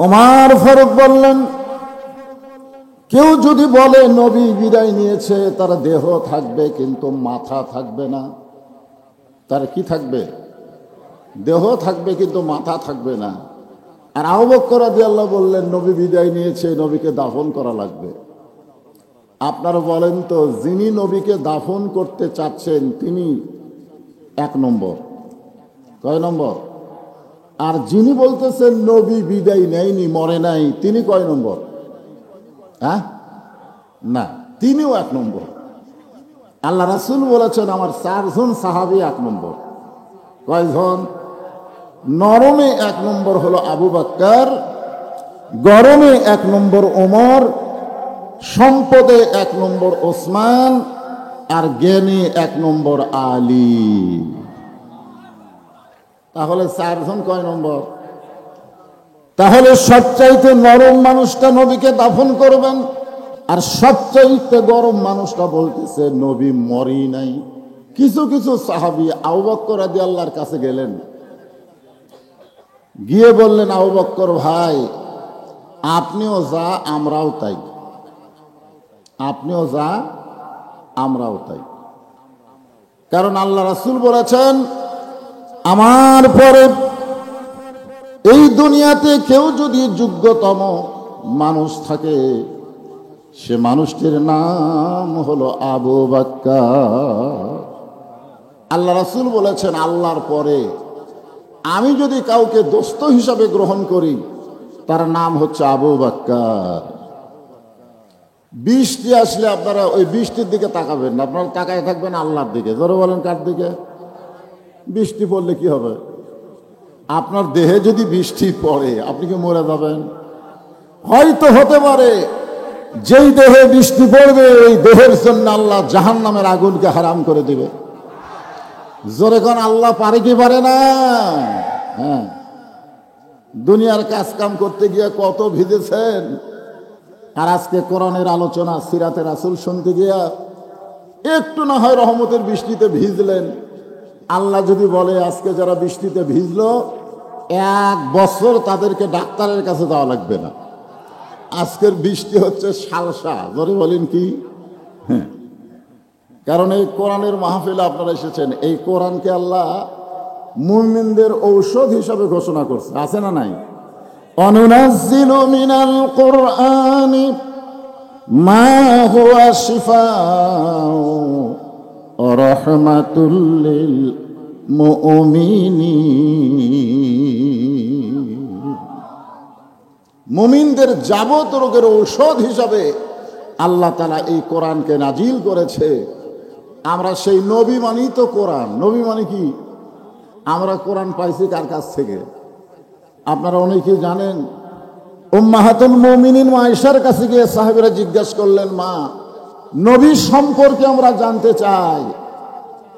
ওমর ফারুক বললেন, কেউ যদি বলে নবী বিদায় নিয়েছে, তার দেহ থাকবে কিন্তু মাথা থাকবে না। তার কি থাকবে? দেহ থাকবে কিন্তু মাথা থাকবে না। আর আবু বকর রাদিয়াল্লাহু বললেন, নবী বিদায় নিয়েছে, নবীকে দাফন করা লাগবে। আপনারা বলেন তো, যিনি নবীকে দাফন করতে চাচ্ছেন তিনি এক নম্বর, কয় নম্বর? আর যিনি বলতেছেন নবী বিদায় নেয়নি, মরে নাই, তিনি কয় নম্বর? হ্যাঁ, না, তিনিও এক নম্বর। আল্লাহ রাসূল বলেছেন, আমার 4 জন সাহাবী এক নম্বর। কয়জন? নরমে এক নম্বর হলো আবু বকর, গরমে এক নম্বর ওমর, সম্পদে এক নম্বর ওসমান, আর জ্ঞানী এক নম্বর আলী। তাহলে 4 জন কয় নম্বর? তাহলে সবচাইতে নরম মানুষটা নবীকে দাফন করবেন, আর সবচাইতে গরম মানুষটা বলতেছে নবী মরি নাই। কিছু কিছু সাহাবী আবু বকর রাদিয়াল্লাহর কাছে গেলেন, গিয়ে বললেন, আবু বকর ভাই, আপনিও যা আমরাও তাই, আপনিও যা আমরাও তাই। কারণ আল্লাহ রাসূল বলেছেন, আমার পরে এই দুনিয়াতে কেউ যদি যোগ্যতম মানুষ থাকে, সে মানুষটির নাম হলো আবু বকর। আল্লাহ রাসূল বলেছেন, আল্লাহর পরে আমি যদি কাউকে দোস্ত হিসাবে গ্রহণ করি, তার নাম হচ্ছে আবু বকর। বৃষ্টি আসলে আপনারা ওই বৃষ্টির দিকে তাকাবেন না, আপনারা তাকায় থাকবেন আল্লাহর দিকে। জোরে বলেন, কার দিকে? বৃষ্টি পড়লে কি হবে? আপনার দেহে যদি বৃষ্টি পড়ে, আপনি কি মরে যাবেন? হয়তো হতে পারে যেই দেহে বৃষ্টি পড়বে, ওই দেহের জন্য আল্লাহ জাহান্নামের আগুনকে হারাম করে দিবে। জোরে কোন আল্লাহ পারে কি পারে না? হ্যাঁ, দুনিয়ার কাজ কাম করতে গিয়ে কত ভিজেছেন, আর আজকে কোরআনের আলোচনা, সিরাতে রাসূল শুনতে গিয়া একটু না হয় রহমতের বৃষ্টিতে ভিজলেন। আল্লাহ যদি বলে আজকে যারা বৃষ্টিতে ভিজলো, 1 বছর তাদেরকে ডাক্তারের কাছে যাওয়া লাগবে না। আজকের বৃষ্টি হচ্ছে সালসা। জোরে বলেন কি? হ্যাঁ, কারণ এই কোরআনের মাহফিলে আপনারা এসেছেন, এই কোরআনকে আল্লাহ মুমিনদের ঔষধ হিসাবে ঘোষণা করছে, আছে না নাই? অনুনাজ্জিলু মিনাল কুরআনি মা হুয়া শিফাউ ওয়া রাহমাতুল লিল মুমিনিন। মুমিনদের যাবত রোগের ঔষধ হিসাবে আল্লাহ তাআলা এই কোরআনকে নাজিল করেছে। আমরা সেই নবী মানি তো কোরআন। নবী মানে কি? আমরা কোরআন পাইছি কার কাছ থেকে? আপনারা অনেকেই জানেন, উম্মাহাতুল মুমিনিন মা আয়েশার কাছে গিয়ে সাহাবীরা জিজ্ঞাসা করলেন, মা, নবী সম্পর্কে আমরা জানতে চাই।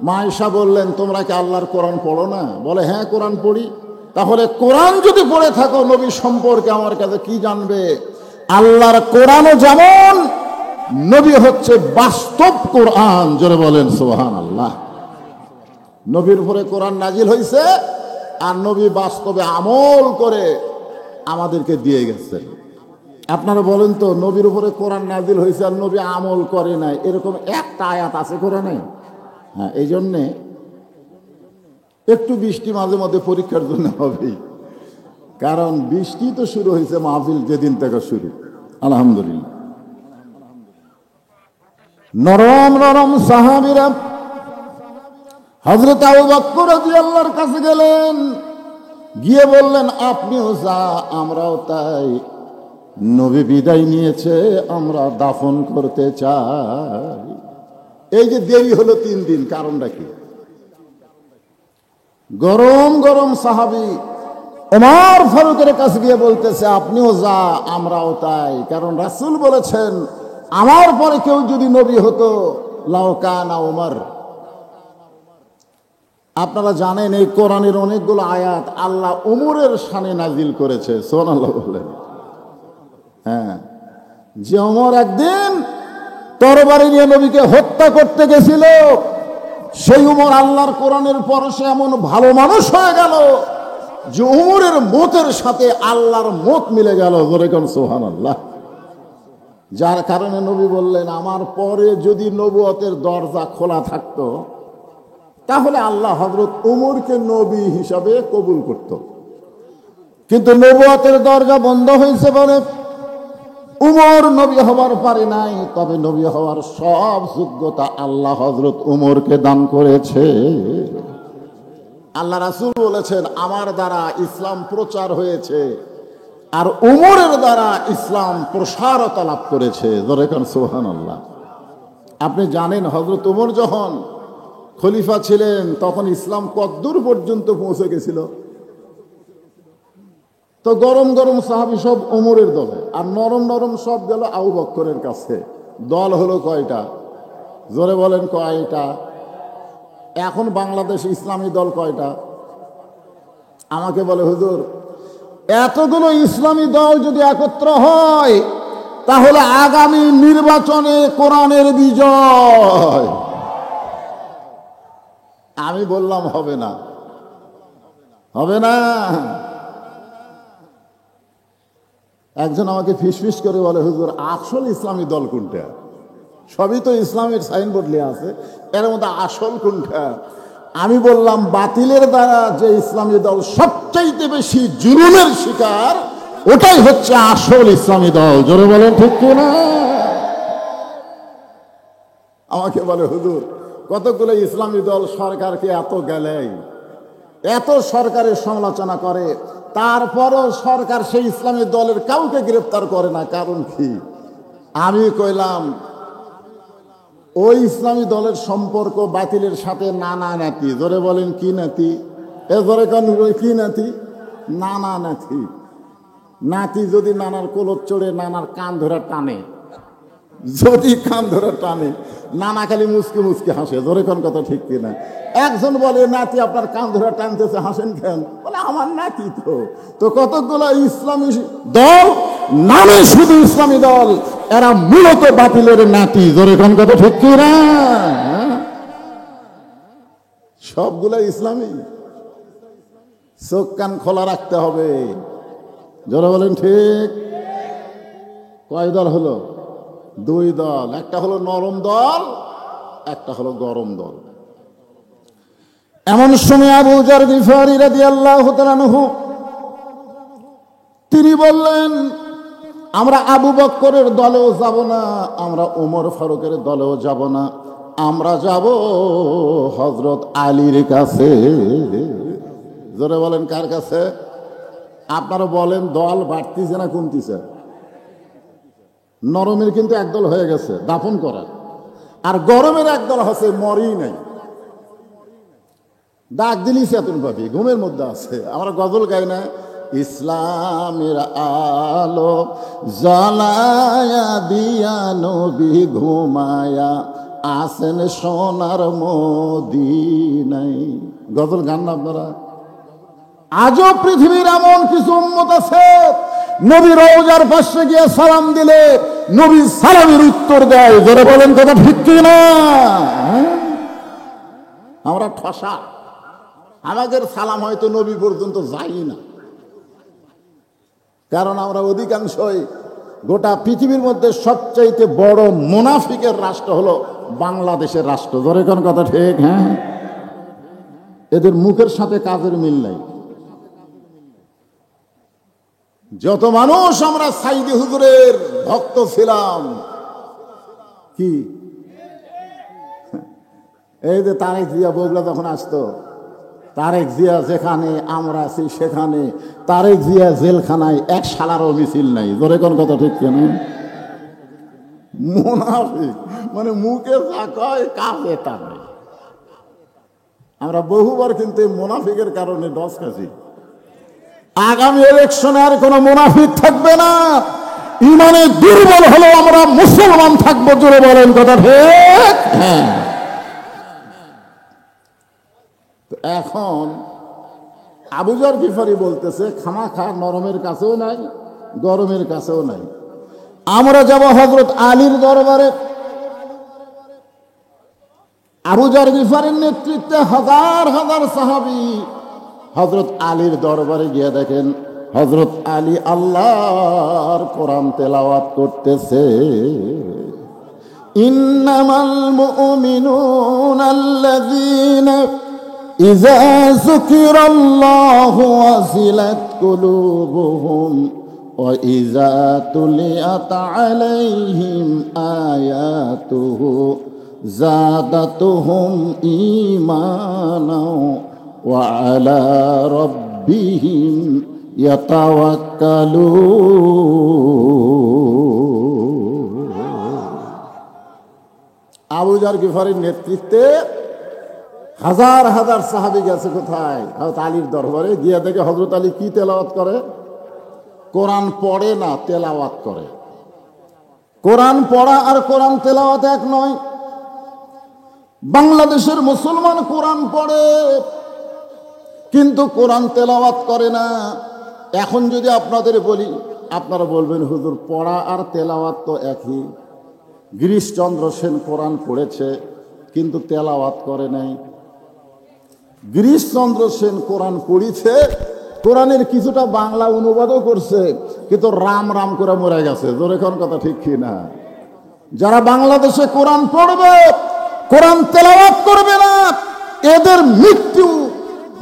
মা আয়েশা বললেন, তোমরা কি আল্লাহর কোরআন পড়ো না? বলে, হ্যাঁ, কোরআন পড়ি। তাহলে কোরআন যদি পড়ে থাকো, নবী সম্পর্কে আমার কাছে কি জানবে? আল্লাহর কোরআনও যেমন, নবী হচ্ছে বাস্তব কোরআন। জোরে বলেন সুবহানাল্লাহ। নবীর উপরে কোরআন নাজিল হয়েছে, আর নবী বাস্তবে আমল করে আমাদেরকে দিয়ে গেছেন। আপনারা বলেন তো, নবীর উপরে কোরআন নাজিল হয়েছে আর নবী আমল করে নাই, এরকম একটা আয়াত আছে কোরআনে? হ্যাঁ, এই জন্যে একটু বৃষ্টি মাঝে মধ্যে পরীক্ষার জন্য হবেই। কারণ বৃষ্টি তো শুরু হয়েছে মাহফিল যেদিন থেকে শুরু, আলহামদুলিল্লাহ। নরম নরম সাহাবীরা হযরত আবু বকর রাদিয়াল্লাহুর কাছে গেলেন, গিয়ে বললেন, আপনিও যা আমরাও তাই, নবী বিদায় নিয়েছে, আমরা দাফন করতে চাই। এই যে দেরি হলো 3 দিন, কারণটা কি? গরম গরম সাহাবী ওমর ফারুকের কাছে গিয়ে বলতেছে, আপনিও যা আমরাও তাই। কারণ রাসূল বলেছেন, আমার পরে কেউ যদি নবী হতো, লাউ কানা ওমর। আপনারা জানেন, এই কোরআনের অনেকগুলো আয়াত আল্লাহ ওমরের শানে নাজিল করেছে। সুবহানাল্লাহ বলেন। হ্যাঁ, যে ওমর একদিন তরবারি নিয়ে নবীকে হত্যা করতে গেছিল, সেই ওমর আল্লাহর কোরআনের পরশে এমন ভালো মানুষ হয়ে গেল, যে উমরের মতের সাথে আল্লাহর মত মিলে গেল, জোরে কোন সুবহানাল্লাহ। যার কারণে নবী বললেন, আমার পরে যদি নবুয়তের দরজা খোলা থাকতো তাহলে আল্লাহ হযরত উমরকে নবী হিসাবে কবুল করত। কিন্তু নবুয়তের দরজা বন্ধ হয়েছে বলে উমর নবী হওয়ার পারে নাই। তবে নবী হওয়ার সব যোগ্যতা আল্লাহ হযরত উমরকে দান করেছে। আল্লাহ রাসূল বলেছেন, আমার দ্বারা ইসলাম প্রচার হয়েছে আর উমরের দ্বারা ইসলাম প্রসারতা লাভ করেছে। জোরে কোন সুবহানাল্লাহ। আপনি জানেন হযরত উমর যখন খলিফা ছিলেন তখন ইসলাম কতদূর পর্যন্ত পৌঁছে গেছিল? তো গরম গরম সাহাবী সব ওমরের দলে, আর নরম নরম সব গেল আবু বকরের কাছে। দল হলো কয়টা? জোরে বলেন কয়টা? এখন বাংলাদেশে ইসলামী দল কয়টা? আমাকে বলে, হুজুর এতগুলো ইসলামী দল যদি একত্র হয় তাহলে আগামী নির্বাচনে কোরআনের বিজয়। আমি বললাম হবে না, হবে না। একজন আমাকে ফিসফিস করে বলে, হুজুর আসল ইসলামী দল কোনটা? সবই তো ইসলামের সাইনবোর্ড লেখা আছে, এর মধ্যে আসল কোনটা? আমি বললাম, বাতিলের দ্বারা যে ইসলামী দল সবচাইতে বেশি জুলুমের শিকার, ওটাই হচ্ছে আসল ইসলামী দল। জোরে বলেন ঠিক কিনা? আমাকে বলে, হুজুর কতগুলো ইসলামী দল সরকারকে এত গেলেই, এত সরকারের সমালোচনা করে, তারপরও সরকার সেই ইসলামী দলের কাউকে গ্রেফতার করে না, কারণ কি? আমি কইলাম, ওই ইসলামী দলের সম্পর্ক বাতিলের সাথে নানা নাতি। জোরে বলেন কি নাতি? এ জোরে কোন কি নাতি? নানা নাতি। নাতি যদি নানার কোলত চড়ে নানার কান ধরে টানে, যদি কান ধরে টানে, নানা খালি মুসকে মুসকে হাসে। জোরে কোন কথা ঠিক কিনা? একজন বলে, নাতি আপনার কান ধরে টানতেছে, হাসেন কেন? বলে, আমার নাতি তো। তো কতগুলো ইসলামী দল, নামে শুধু ইসলামী দল, এরা মূলত বাতিলের নাতি। জোরে কোন কথা ঠিক কিনা? সবগুলো ইসলামী। চোখ কান খোলা রাখতে হবে। জোরে বলেন ঠিক। কয় দল হলো? দুই দল। একটা হলো নরম দল, একটা হলো গরম দল। এমন সময় আবু যর গিফারী রাদিয়াল্লাহু তাআলা আনহু তিনি বললেন, আমরা আবু বকরের দলেও যাব না, আমরা ওমর ফারুকের দলেও যাব না, আমরা যাব হযরত আলীর কাছে। জোরে বলেন কার কাছে? আপনারা বলেন, দল বাড়তিছে না কমতিছে? নরমের কিন্তু একদল হয়ে গেছে দাফন করার, আর গরমের একদল হচ্ছে মরেই নাই, ডাক দিলি চেতন পাবি, ঘুমের মধ্যে আছে। আমরা গজল গাই না, ইসলামের আলো জ্বালায়া দিয়া নবী ঘুমায়া আসেন সোনার মদিনায়। গজল গান না আপনারা? আজও পৃথিবীর এমন কিছু উম্মত আছে, নবী রওজার পাশে গিয়ে সালাম দিলে নবী সালামের উত্তর দেয়। জোরে বলেন কথা ঠিক কিনা? আমরা ঠসা, আমাদের সালাম হয়তো নবী পর্যন্ত যাই না, কারণ আমরা অধিকাংশই গোটা পৃথিবীর মধ্যে সবচাইতে বড় মুনাফিকের রাষ্ট্র হলো বাংলাদেশের রাষ্ট্র। জোরে কোন কথা ঠিক? হ্যাঁ, এদের মুখের সাথে কাজের মিল নাই। যত মানুষ আমরা সাইদি হুজুরের ভক্ত ছিলাম, কি এই যে তারেক জিয়া বগুড়া যখন আসতো, তারেক জিয়া যেখানে আমরা আছি সেখানে তারেক জিয়া জেলখানায় এক শালারও মিছিল নাই। ধরে কোন কথা ঠিক কেন? মুনাফিক মানে মুখে যা কয় কাজে তা নাই। আমরা বহুবার কিন্তু মুনাফিকের কারণে ডস খাচ্ছি। আগামী ইলেকশনে আর কোন মুনাফিক থাকবে না। ইমানে দুর্বল হলো আমরা মুসলমান থাকবো। জোরে বলেন কথা ঠিক? হ্যাঁ। এখন আবু যর গিফারী বলতেছে, খামাখা নরমের কাছেও নাই, গরমের কাছেও নাই, আমরা যাব হযরত আলীর দরবারে। আবু যর গিফারীর নেতৃত্বে হাজার হাজার সাহাবী হযরত আলীর দরবারে গিয়ে দেখেন হযরত আলী আল্লাহর কোরআন তেলাওয়াত করতেছে। ইন্নামাল মুমিনুনা আল্লাযীনা ইযা যুকিরাল্লাহু ওয়াজিলাত কুলুবুহুম ওয়া ইযা তুলিয়াত আলাইহিম আয়াতুহু যাদাতুহুম ঈমানা ওয়া আলা রাব্বিহিম ইয়াতাওয়াক্কালুন। আবু যর গিফারির নেতৃত্বে হাজার হাজার সাহাবী গেছে কোথায়? হযরত আলীর দরবারে গিয়ে দেখে হযরত আলী কি তেলাওয়াত করে? কোরআন পড়ে না, তেলাওয়াত করে। কোরআন পড়া আর কোরআন তেলাওয়াত এক নয়। বাংলাদেশের মুসলমান কোরআন পড়ে কিন্তু কোরআন তেলাওয়াত করে না। এখন যদি আপনাদের বলি, আপনারা বলবেন হুজুর পড়া আর তেলাওয়াত তো একই। গিরিশচন্দ্র সেন কোরআন পড়েছে কিন্তু তেলাওয়াত করে নাই। গিরিশচন্দ্র সেন কোরআন পড়িছে, কোরআনের কিছুটা বাংলা অনুবাদও করছে, কিন্তু রাম রাম করে মরে গেছে। জোরে কোন কথা ঠিক কি না? যারা বাংলাদেশে কোরআন পড়বে, কোরআন তেলাওয়াত করবে না, এদের মৃত্যু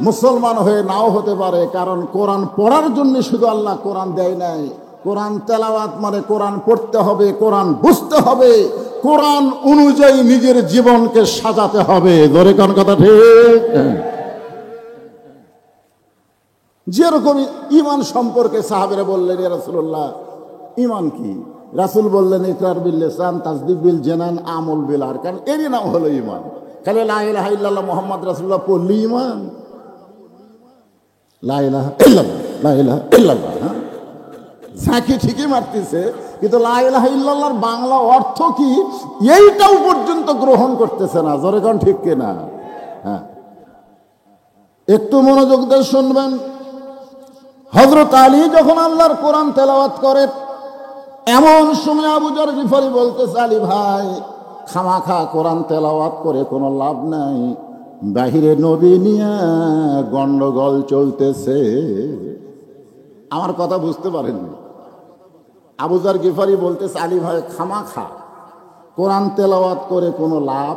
মুসলমান হয়ে নাও হতে পারে। কারণ কোরআন পড়ার জন্য শুধু আল্লাহ কোরআন দেয় নাই। কোরআন তেলাওয়াত মানে কোরআন পড়তে হবে, কোরআন বুঝতে হবে, কোরআন অনুযায়ী নিজের জীবনকে সাজাতে হবে। জোরে কোন কথা ঠিক? যেরকম ঈমান সম্পর্কে সাহাবীরা বললেন, ইয়া রাসূলুল্লাহ ঈমান কি? রাসূল বললেন ইকরার বিল লিসান, তাসদীক বিল জানান, আমল বিল আরকান। এরই নাম হলো ঈমান। খালি লা ইলাহা ইল্লাল্লাহ মুহাম্মদ রাসূলুল্লাহ পড়লি ঈমান? লা ইলাহা ইল্লাল্লাহ, লা ইলাহা ইল্লাল্লাহ, ঝাঁকি ঠিকই মারতেছে, কিন্তু লা ইলাহা ইল্লাল্লাহর বাংলা অর্থ কি এইটাও পর্যন্ত গ্রহণ করতেছে না। জোরে কোন ঠিক কিনা? হ্যাঁ, একটু মনোযোগ দিয়ে শুনবেন। হযরত আলী যখন আল্লাহর কোরআন তেলাওয়াত করে, এমন সময় আবু যর গিফারি বলতেছে, আলী ভাই খামাখা কোরআন তেলাওয়াত করে কোনো লাভ নাই, বাহিরে নবী নিয়ে গন্ডগোল চলতেছে। আমার কথা বুঝতে পারেননি? আবু যর গিফারি বলতেছে, আলী ভাই খামাখা কোরআন তেলাওয়াত করে কোনো লাভ?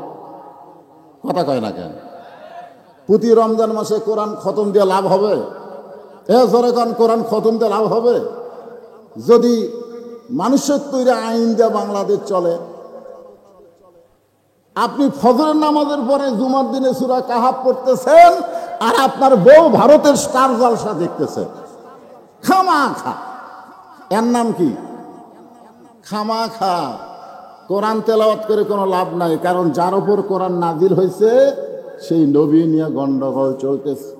কথা কয় না কেন? প্রতি রমজান মাসে কোরআন খতম দিয়ে লাভ হবে? জোরে কোন কোরআন খতম দিয়ে লাভ হবে? যদি মানুষের তৈরি আইন দিয়ে বাংলাদেশ চলে, আপনি ফজরের নামাজের পরে জুমার দিনে সূরা কাহাফ পড়তেছেন আর আপনার বউ ভারতের স্টার জলসা দেখতেছে। খামাখা, এর নাম কি? খামাখা কোরআন তেলাওয়াত করে কোনো লাভ নাই। কারণ যার উপর কোরআন নাজিল হয়েছে সেই নবী নিয়ে গন্ডগোল চলতেছে।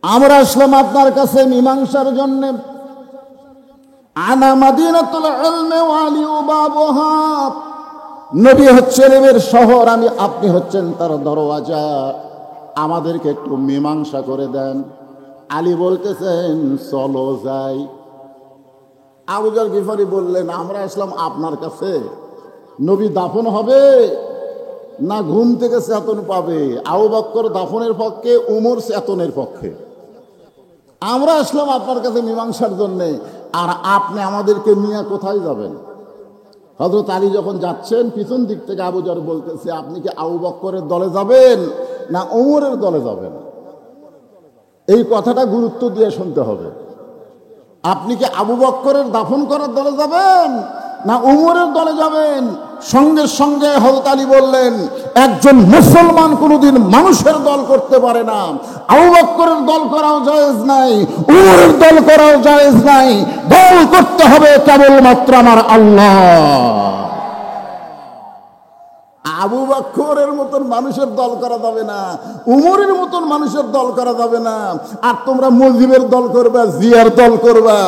আমরা আসলাম আপনার কাছে মীমাংসার জন্য। আনা মাদিনাতুল ইলমি ওয়া আলিউ বাবুহা, নবী হচ্ছেন ইলমের শহর, আপনি হচ্ছেন তার দরওয়াজা। আমাদেরকে একটু মীমাংসা করে দেন। আলী বলতেছেন চলো যাই। আবু যর গিফারি বললেন, আমরা আসলাম আপনার কাছে, নবী দাফন হবে না ঘুম থেকে চেতন পাবে? আবু বকর দাফনের পক্ষে, উমর চেতনের পক্ষে। আমরা আসলাম আপনার কাছে মীমাংসার জন্যে, আর আপনি আমাদেরকে নিয়ে কোথায় যাবেন? হযরত আলী যখন যাচ্ছেন, পিছন দিক থেকে আবু যর বলতেছে, আপনি কি আবু বকরের দলে যাবেন না উমরের দলে যাবেন? এই কথাটা গুরুত্ব দিয়ে শুনতে হবে। আপনি কি আবু বকরের দাফন করার দলে যাবেন না উমরের দলে যাবেন? সঙ্গে সঙ্গে হযরত আলী বললেন, একজন মুসলমান কোনোদিন মানুষের দল করতে পারে না। আবু বকরের দল করাও জায়েজ নাই, উমরের দল করাও জায়েজ নাই। দল করতে হবে কেবলমাত্র আমার আল্লাহ। আবু বকরের মতন মানুষের দল করা যাবে না, উমরের মতন মানুষের দল করা যাবে না। আর তোমরা মুজিবের দল করবা, জিয়ার দল করবা,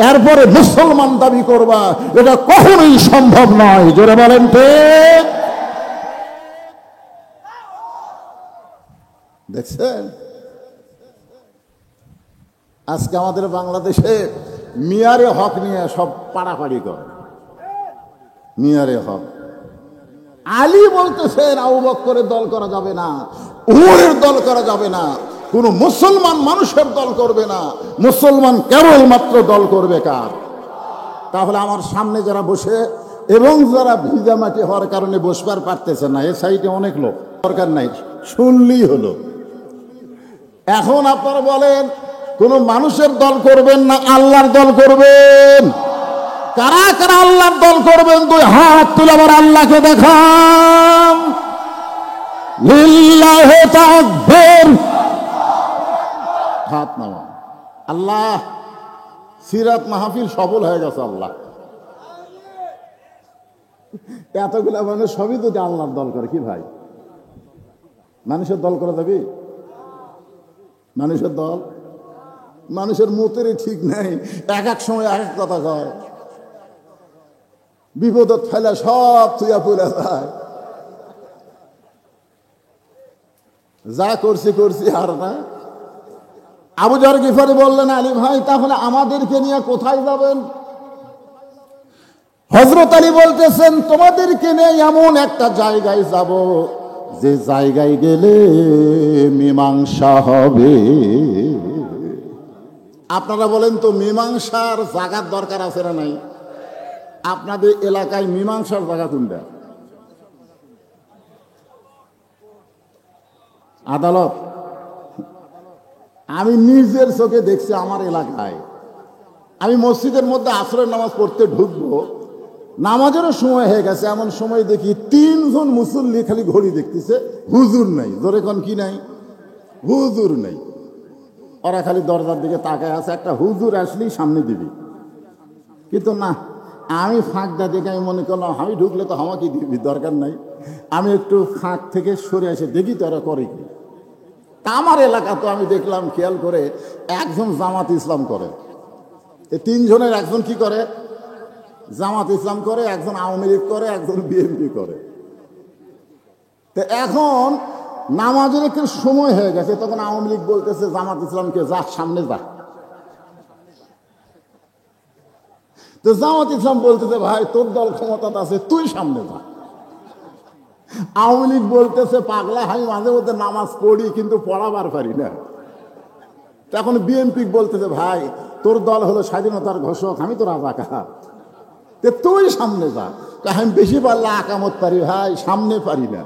এরপরে মুসলমান দাবি করবা, এটা কখনোই সম্ভব নয়। জোরে বলেন ঠিক? দেখছেন আজকে আমাদের বাংলাদেশে মিয়ারে হক নিয়ে সব পাড়াপাড়ি করে। মিয়ারে হক, আলী বলতেছেন আবু বকরের দল করা যাবে না, উমরের দল করা যাবে না। কোন মুসলমান মানুষের দল করবে না, মুসলমান কেবলমাত্র দল করবে কার? তাহলে আমার সামনে যারা বসে এবং যারা ভিজা মাটি হওয়ার কারণে বসবার পারতেছে না, এ সাইডে অনেক লোক, দরকার নাই, শুনলেই হলো। এখন আপনারা বলেন কোন মানুষের দল করবেন না আল্লাহর দল করবেন? কারা কারা আল্লাহর দল করবেন? দুই হাত তুলে আবার আল্লাহকে দেখান। লিল্লাহি তাকবীর। হাত নামা। আল্লাহ, সিরাত মাহফিল সফল হয়ে গেছে। আল্লাহ, এতগুলা মানুষ সবই যদি আল্লাহর দল করে, কি ভাই মানুষের দল করে যাবি? মানুষের দল, মানুষের মতেরই ঠিক নাই, এক এক সময় এক এক কথা কয়, বিপদত ফেলে সব তুইয়া পড়ে যায়। যা করছি করছি আর না। আবু যর গিফারি বললেন, আলী ভাই তাহলে আমাদেরকে নিয়ে কোথায় যাবেন? হযরত আলী বলতেছেন, তোমাদেরকে নিয়ে এমন একটা জায়গায় যাব যে জায়গায় গেলে মীমাংসা হবে। আপনারা বলেন তো, মীমাংসার জায়গার দরকার আছে না নাই? আপনাদের এলাকায় মীমাংসার জায়গা কোনটা? আদালত। আমি নিজের চোখে দেখছি আমার এলাকায়। আমি মসজিদের মধ্যে আসরের নামাজ পড়তে ঢুকবো, নামাজেরও সময় হয়ে গেছে, এমন সময় দেখি 3 জন মুসল্লি খালি ঘড়ি দেখতেছে, হুজুর নাই। জোরে কোন কি নাই? হুজুর নাই। ওরা খালি দরজার দিকে তাকায় আছে, একটা হুজুর আসলেই সামনে দিবি। কিন্তু না, আমি ফাঁকটা দেখে আমি মনে করলাম আমি ঢুকলে তো আমাকে দিবি, দরকার নাই। আমি একটু ফাঁক থেকে সরে এসে দেখি তো ওরা করে কি। তা আমার এলাকা তো আমি দেখলাম, খেয়াল করে, একজন জামাত ইসলাম করে, 3 জনের একজন কি করে? জামাত ইসলাম করে, একজন আওয়ামী লীগ করে, একজন বিএনপি করে। তো এখন নামাজের একটু সময় হয়ে গেছে, তখন আওয়ামী লীগ বলতেছে জামাত ইসলামকে, যা সামনে যা। তো জামাত ইসলাম বলতেছে, ভাই তোর দল ক্ষমতা আছে, তুই সামনে যা। আওয়ামী লীগ বলতেছে, পাগলা, আমি মাঝে মধ্যে নামাজ পড়ি কিন্তু পড়াবার পারি না। তখন বিএনপি বলতেছে, ভাই তোর দল হলো স্বাধীনতার ঘোষক, আমি তো রাজাকার, তুই সামনে যা। আমি বেশি পারলে আকামত পারি ভাই, সামনে পারি না।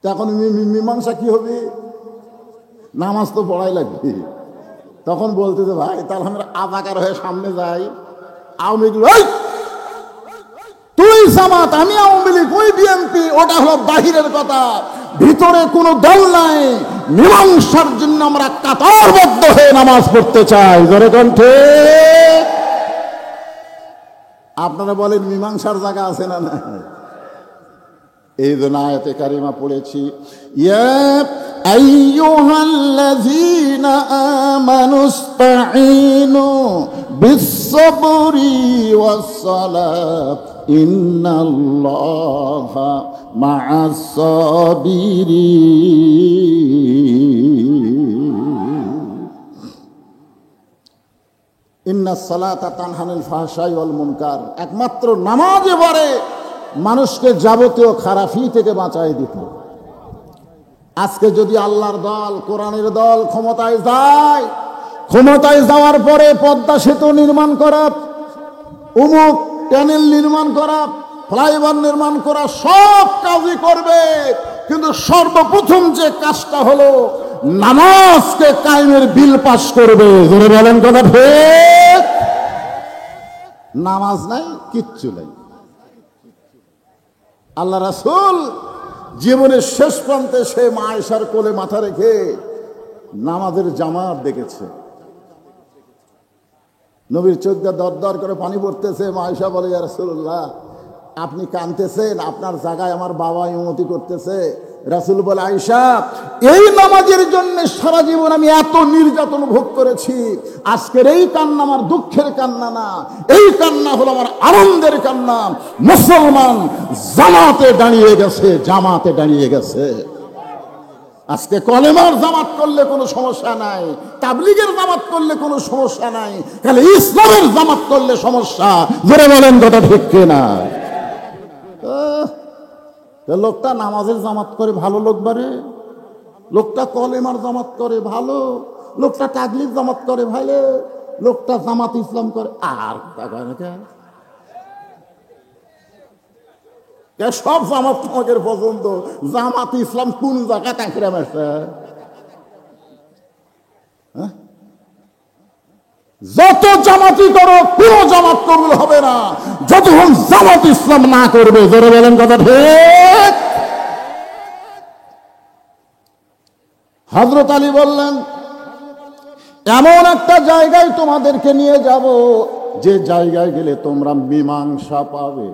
তখন মীমাংসা কি হবে? নামাজ তো পড়াই লাগবে। তখন বলতেছে, ভাই তাহলে আমরা আজাকার হয়ে সামনে যাই। আওয়ামী লীগ, তুই জামাত, আমি আওয়ামী লীগ, ওই বিএনপি, ওটা হলো বাহিরের কথা, ভিতরে কোনো দল নাই। মীমাংসার জন্য আমরা কাতারবদ্ধ হয়ে নামাজ পড়তে চাই। জোরে কণ্ঠে আপনারা বলেন, মীমাংসার জায়গা আছে না? না। এই জন্য আয়াতে কারিমা পড়েছি, ইয়া আইয়ুহাল্লাযীনা আমানুস্তাঈনু বিস-সাবরি ওয়াস-সালাত ইন্নাল্লাহা মা'আস-সাবিরিন। ইন্নাস সালাতা তানহা আনিল ফাহশাই ওয়াল মুনকার। একমাত্র নামাজে পারে মানুষকে যাবতীয় খারাপি থেকে বাঁচায় দিতে। আজকে যদি আল্লাহর দল, কোরআনের দল ক্ষমতায় যায়, ক্ষমতায় যাওয়ার পরে পদ্মা সেতু নির্মাণ করা, অমুক ট্যানেল নির্মাণ করা, ফ্লাইওভার নির্মাণ করা, সব কাজই করবে, কিন্তু সর্বপ্রথম যে কাজটা হলো নামাজকে কায়েমের বিল পাস করবে। জোরে বলেন কথা ঠিক? নামাজ নাই, কিচ্ছু নাই। আল্লাহ রাসূল জীবনের শেষ প্রান্তে সে মা আয়েশার কোলে মাথা রেখে নামাজের জামাত দেখেছে। নবীর চোখ দিয়ে দর দর করে পানি পড়তেছে। মা আয়েশা বলে, ইয়া রাসূলুল্লাহ, আপনি কাঁদতেছেন, আপনার জায়গায় আমার বাবা ইমামতি করতেছে। রাসূল বলে, আয়েশা, এই নামাজের জন্য সারা জীবন আমি এত নির্যাতন ভোগ করেছি, আজকের এই কান্না আমার দুঃখের কান্না না, এই কান্না হলো আমার আনন্দের কান্না। মুসলমান জামাতে দাঁড়িয়ে গেছে, জামাতে দাঁড়িয়ে গেছে। আজকে কলেমার জামাত করলে কোনো সমস্যা নাই, তাবলীগের জামাত করলে কোনো সমস্যা নাই, খালি ইসলামের জামাত করলে সমস্যা। জোরে বলেন কথা ঠিক কিনা? লোকটা নামাজের জামাত করে ভালো লোক বারে, লোকটা কলেমার জামাত করে ভালো, লোকটা তাগলিগ জামাত করে ভালো, লোকটা জামাত ইসলাম করে আর সব জামাত তোমাদের পছন্দ। জামাত ইসলাম কোন জায়গা তাঁকড়ে মারছে? যত জামাতি করো কোন জামাত কবুল হবে না যতক্ষণ জামাত ইসলাম না করবে। জোরে বলেন কথা ঠিক। হযরত আলী বললেন, এমন একটা জায়গায় তোমাদেরকে নিয়ে যাব যে জায়গায় গেলে তোমরা মীমাংসা পাবে।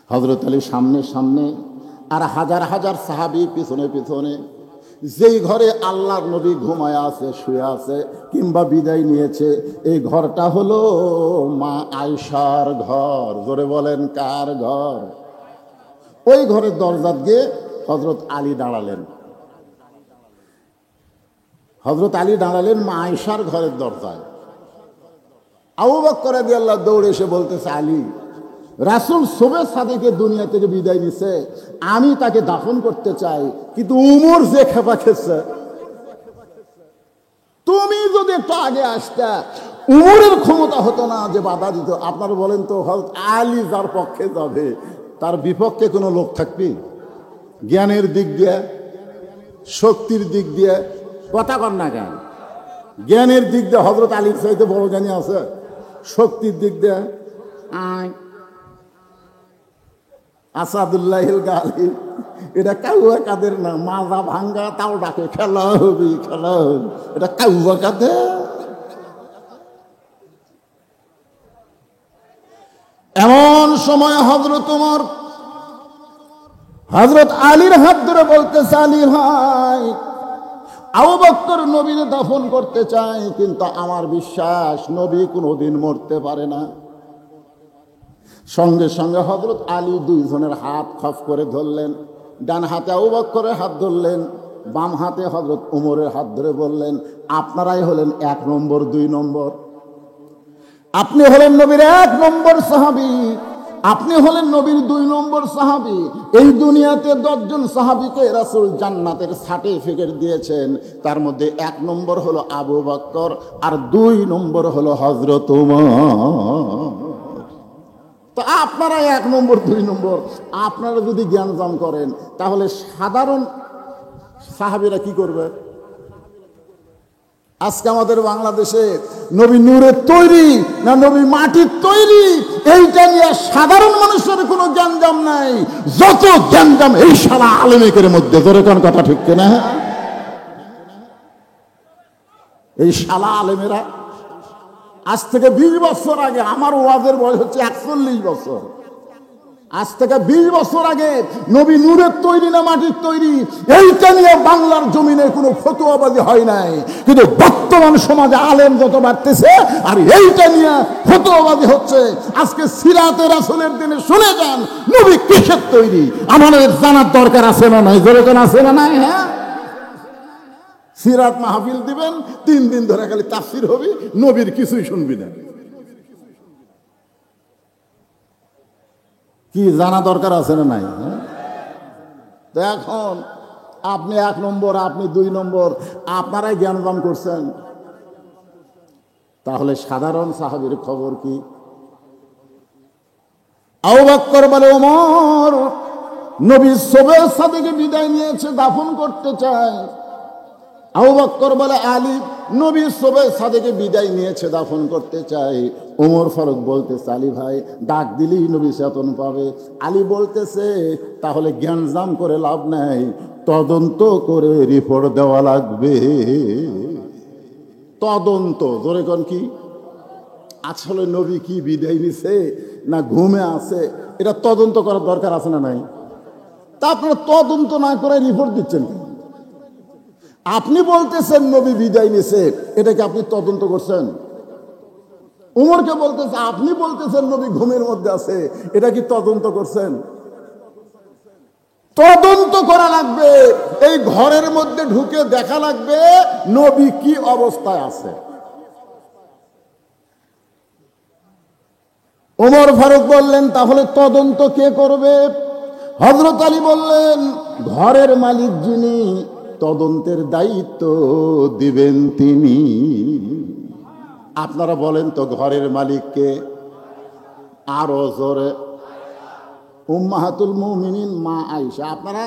হযরত আলী সামনে সামনে আর হাজার হাজার সাহাবী পিছনে পিছনে। যেই ঘরে আল্লাহর নবী ঘুমায় আছে, শুয়ে আছে কিংবা বিদায় নিয়েছে, এই ঘরটা হলো মা আয়েশার ঘর। জোরে বলেন কার ঘর? ওই ঘরের দরজা দিয়ে হযরত আলী দাঁড়ালেন। হযরত আলী দাঁড়ালেন মা আয়েশার ঘরের দরজায়। আবু বকর রাদিয়াল্লাহু দৌড়ে এসে বলতেছে, আলী, রাসূল সুবহ সাদিকে দুনিয়া থেকে বিদায় নিছে, আমি তাকে দাফন করতে চাই, কিন্তু উমর যে খেপা খেয়েছে, তুমি যদি একটু আগে আসতা উমরের ক্ষমতা হতো না যে বাধা দিত। আপনারা বলেন তো, হযরত আলী যার পক্ষে যাবে তার বিপক্ষে কোনো লোক থাকবে? জ্ঞানের দিক দিয়ে, শক্তির দিক দিয়ে, কথা কন না কেন? জ্ঞানের দিক দিয়ে হযরত আলীর চাইতে বড় জ্ঞানী আছে? শক্তির দিক দিয়ে আসাদুল্লাহিল গালিব, এটা কাউয়া কাদের না, মাজা ভাঙ্গা তাও ডাকে খেলা হবে, খেলা হবে, এটা কাউয়া কাদের। এমন সময় হযরত ওমর হযরত আলীর হাত ধরে বলতেছে, আলী ভাই, আবু বকর নবীর দাফন করতে চায়, কিন্তু আমার বিশ্বাস নবী কোনোদিন মরতে পারে না। সঙ্গে সঙ্গে হযরত আলী দুইজনের হাত খফ করে ধরলেন। ডান হাতে আবু বকরের হাত ধরলেন, বাম হাতে হযরত ওমরের হাত ধরে বললেন, আপনারাই হলেন 1 নম্বর 2 নম্বর। আপনি হলেন নবীর 1 নম্বর সাহাবী, আপনি হলেন নবীর 2 নম্বর সাহাবী। এই দুনিয়াতে 10 জন সাহাবীকে রাসূল জান্নাতের সার্টিফিকেট দিয়েছেন, তার মধ্যে 1 নম্বর হলো আবু বকর আর 2 নম্বর হলো হযরত ওমর। তো আপনারা 1 নম্বর 2 নম্বর। আপনারা যদি জ্ঞানজাম করেন তাহলে সাধারণ সাহাবীরা কি করবে? আজকে আমাদের বাংলাদেশে নবী নূরের তৈরি না নবী মাটির তৈরি, এইটা নিয়ে সাধারণ মানুষের কোনো জ্ঞানজাম নাই। যত জ্ঞানজাম এই শালা আলেমের মধ্যে। ধরে কোন কথা ঠিক কিনা? এই শালা আলেমেরা আজ থেকে 20 বছর আগে, আমার ওয়াজের বয়স হচ্ছে 41 বছর, আজ থেকে 20 বছর আগে নবী নূরের তৈরি না মাটির তৈরি এইটা নিয়ে বাংলার জমিনে কোনো ফতোয়াবাজি হয় নাই। কিন্তু বর্তমান সমাজে আলেম যত বাড়তেছে আর এইটা নিয়ে ফতোয়াবাজি হচ্ছে। আজকে সিরাতে রাসূলের দিনে শুনে যান নবী কিসের তৈরি, আমাদের জানার দরকার আছে না নাই? জোরে কোন আছে না নাই? হ্যাঁ, সিরাত মাহফিল দিবেন, 3 দিন ধরে খালি তাফসীর হবে, নবীর কিছুই শুনবি না। কি জানা দরকার আছে না নাই? তো এখন আপনি 1 নম্বর, আপনি 2 নম্বর, আপনারাই জ্ঞানদান করছেন। তাহলে সাধারণ সাহাবীর খবর কি? আবু বকর বলে, ওমর নবী সুবহ সাদিকে বিদায় নিয়েছে, দাফন করতে চায়। আবু বকর বলে, আলী নবী সুবহ সাদিকে বিদায় নিয়েছে, দাফন করতে চাই। ওমর ফারুক বলতেছে, আলী ভাই ডাক দিলেই নবী চেতন পাবে। আলী বলতেছে, তাহলে জ্ঞানজাম করে লাভ নাই, তদন্ত করে রিপোর্ট দেওয়া লাগবে। তদন্ত, জোরে কোন কি? আসলে নবী কি বিদায় নিছে না ঘুমে আছে, এটা তদন্ত করার দরকার আছে না নাই? তা আপনারা তদন্ত না করে রিপোর্ট দিচ্ছেন কেন? আপনি বলতেছেন নবী বিদায় নিছে, এটাকে আপনি তদন্ত করছেন? উমরকে বলতেছে, আপনি বলতেছেন নবী ঘুমের মধ্যে আছে, এটা কি তদন্ত করছেন? তদন্ত করা লাগবে। এই ঘরের মধ্যে ঢুকে দেখা লাগবে নবী কি অবস্থায় আছে। ওমর ফারুক বললেন, তাহলে তদন্ত কে করবে? হযরত আলী বললেন, ঘরের মালিক যিনি, তদন্তের দায়িত্ব দিবেন তিনি। আপনারা বলেন তো ঘরের মালিককে? আরো জোরে। উম্মাহাতুল মুমিনিন মা আয়েশা। আপনারা